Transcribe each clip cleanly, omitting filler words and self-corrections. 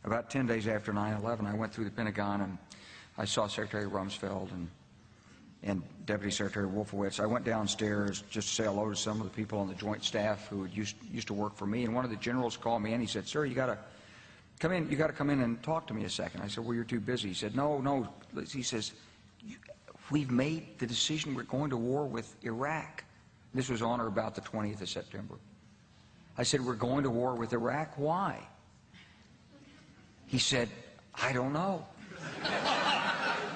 About 10 days after 9/11, I went through the Pentagon and I saw Secretary Rumsfeld and Deputy Secretary Wolfowitz. I went downstairs just to say hello to some of the people on the joint staff who had used to work for me, and one of the generals called me and he said, "Sir, you got to come in. You got to come in and talk to me a second." I said, "Well, you're too busy." He said, "No." He says, "We've made the decision. We're going to war with Iraq." This was on or about the 20th of September. I said, "We're going to war with Iraq. Why?" He said, "I don't know."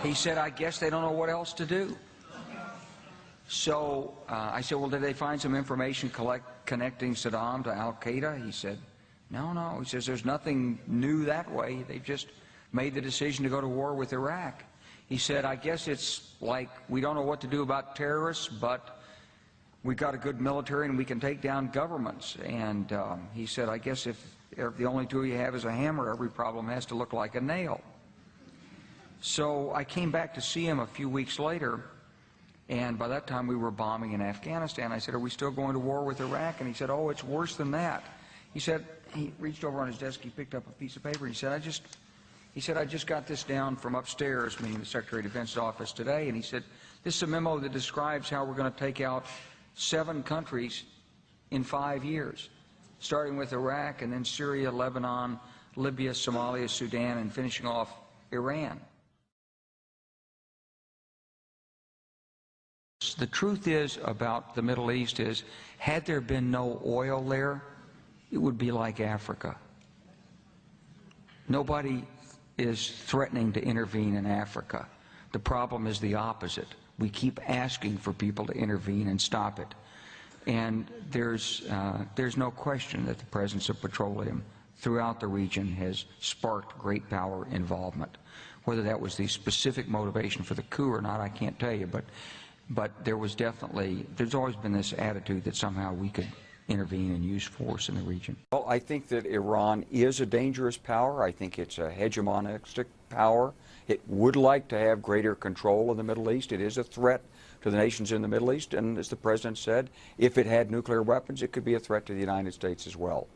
He said, "I guess they don't know what else to do." So I said, "Well, did they find some information connecting Saddam to Al-Qaeda?" He said, No. He says, "There's nothing new that way. They've just made the decision to go to war with Iraq." He said, "I guess it's like we don't know what to do about terrorists, but we've got a good military and we can take down governments." And he said, "I guess if the only tool you have is a hammer, every problem has to look like a nail." So I came back to see him a few weeks later, and by that time we were bombing in Afghanistan. I said, "Are we still going to war with Iraq?" And he said, "Oh, it's worse than that." He said, he reached over on his desk, he picked up a piece of paper, he said, I just got this down from upstairs," meaning the Secretary of Defense's office today, and he said, "This is a memo that describes how we're going to take out 7 countries in 5 years, starting with Iraq and then Syria, Lebanon, Libya, Somalia, Sudan, and finishing off Iran." The truth is about the Middle East is, had there been no oil there, it would be like Africa. Nobody is threatening to intervene in Africa. The problem is the opposite. We keep asking for people to intervene and stop it. And there's no question that the presence of petroleum throughout the region has sparked great power involvement. Whether that was the specific motivation for the coup or not, I can't tell you, but there's always been this attitude that somehow we could intervene and use force in the region. Well, I think that Iran is a dangerous power. I think it's a hegemonistic power. It would like to have greater control of the Middle East. It is a threat to the nations in the Middle East, and as the President said, if it had nuclear weapons, it could be a threat to the United States as well.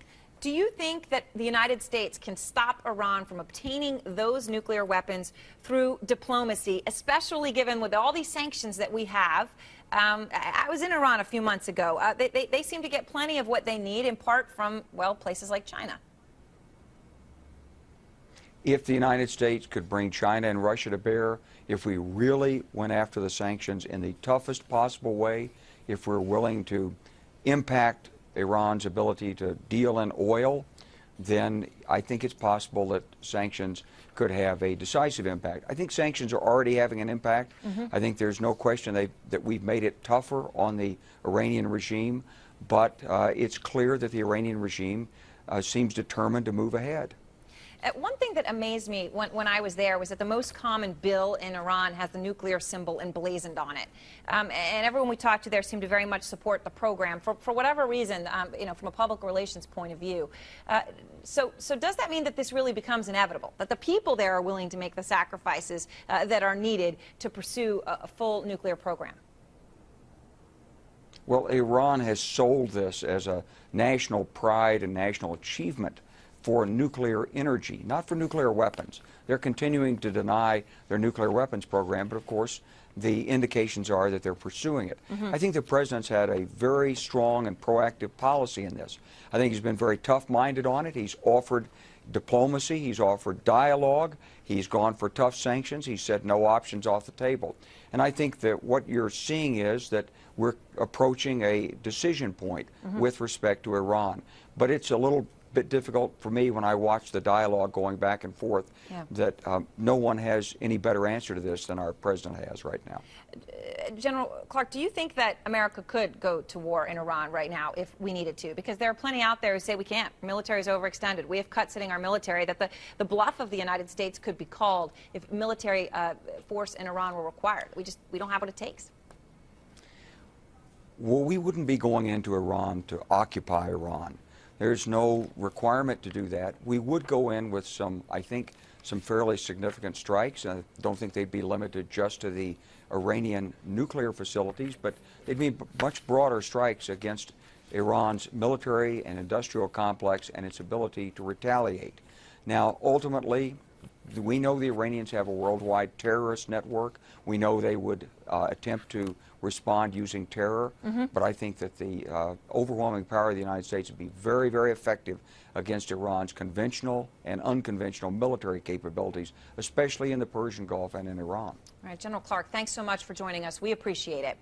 Do you think that the United States can stop Iran from obtaining those nuclear weapons through diplomacy, especially given with all these sanctions that we have? I was in Iran a few months ago. They seem to get plenty of what they need, in part from, well, places like China. If the United States could bring China and Russia to bear, if we really went after the sanctions in the toughest possible way, if we're willing to impact Iran's ability to deal in oil, then I think it's possible that sanctions could have a decisive impact. I think sanctions are already having an impact. I think there's no question that we've made it tougher on the Iranian regime, but it's clear that the Iranian regime seems determined to move ahead. One thing that amazed me when I was there was that the most common bill in Iran has the nuclear symbol emblazoned on it. And everyone we talked to there seemed to very much support the program for whatever reason, from a public relations point of view. So does that mean that this really becomes inevitable, that the people there are willing to make the sacrifices that are needed to pursue a full nuclear program? Well, Iran has sold this as a national pride and national achievement for nuclear energy, not for nuclear weapons. They're continuing to deny their nuclear weapons program, but of course the indications are that they're pursuing it. I think the President's had a very strong and proactive policy in this. I think he's been very tough-minded on it. He's offered diplomacy, he's offered dialogue, he's gone for tough sanctions, he's said no options off the table. And I think that what you're seeing is that we're approaching a decision point with respect to Iran. But it's a little bit difficult for me when I watch the dialogue going back and forth that no one has any better answer to this than our President has right now. General Clark, do you think that America could go to war in Iran right now if we needed to? Because there are plenty out there who say we can't. Our military is overextended. We have cuts hitting our military, that the bluff of the United States could be called if military force in Iran were required. We don't have what it takes. Well, we wouldn't be going into Iran to occupy Iran. There's no requirement to do that. We would go in with I think, some fairly significant strikes. I don't think they'd be limited just to the Iranian nuclear facilities, but they'd be much broader strikes against Iran's military and industrial complex and its ability to retaliate. Now, ultimately, we know the Iranians have a worldwide terrorist network. We know they would attempt to respond using terror, but I think that the overwhelming power of the United States would be very, very effective against Iran's conventional and unconventional military capabilities, especially in the Persian Gulf and in Iran. All right, General Clark, thanks so much for joining us. We appreciate it.